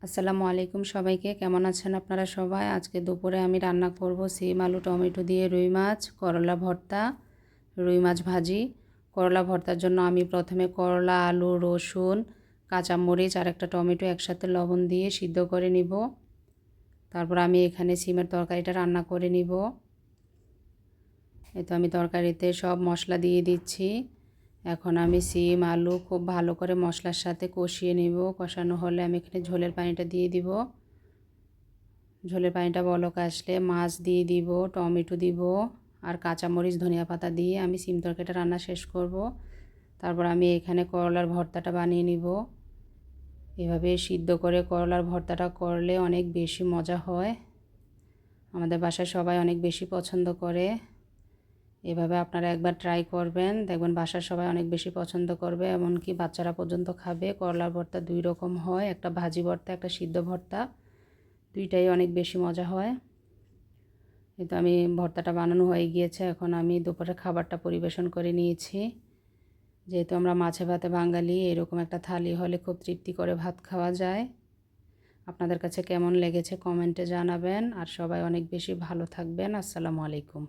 আসসালামু আলাইকুম সবাইকে, কেমন আছেন আপনারা সবাই? আজকে দুপুরে আমি রান্না করব সিম আলু টমেটো দিয়ে রুই মাছ, করলা ভর্তা, রুই মাছ ভাজি। করলা ভর্তার জন্য আমি প্রথমে করলা, আলু, রসুন, কাঁচামরিচ আর একটা টমেটো একসাথে লবণ দিয়ে সিদ্ধ করে নিব। তারপর আমি এখানে সিমের তরকারিটা রান্না করে নিব। এই তো আমি তরকারিতে সব মশলা দিয়ে দিচ্ছি। এখন আমি সিম আলু খুব ভালো করে মশলার সাথে কষিয়ে নেব। কষানো হলে আমি এখানে ঝোলের পানিটা দিয়ে দিব। ঝোলের পানিটা বলক আসলে মাছ দিয়ে দিব, টমেটো দিব আর কাঁচামরিচ ধনিয়া পাতা দিয়ে আমি সিম তরকারিটা রান্না শেষ করব। তারপর আমি এখানে করলার ভর্তাটা বানিয়ে নিব। এভাবে সিদ্ধ করে করলার ভর্তাটা করলে অনেক বেশি মজা হয়। আমাদের বাসায় সবাই অনেক বেশি পছন্দ করে। এভাবে আপনারা একবার ট্রাই করবেন, দেখবেন বাসার সবাই অনেক বেশি পছন্দ করবে, এমনকি বাচ্চারা পর্যন্ত খাবে। করলার ভর্তা দুই রকম হয়, একটা ভাজি ভর্তা, একটা সিদ্ধ ভর্তা, দুইটাই অনেক বেশি মজা হয়। কিন্তু আমি ভর্তাটা বানানো হয়ে গিয়েছে, এখন আমি দুপুরের খাবারটা পরিবেশন করে নিয়েছি। যেহেতু আমরা মাছে ভাতে বাঙালি, এরকম একটা থালি হলে খুব তৃপ্তি করে ভাত খাওয়া যায়। আপনাদের কাছে কেমন লেগেছে কমেন্টে জানাবেন, আর সবাই অনেক বেশি ভালো থাকবেন। আসসালামু আলাইকুম।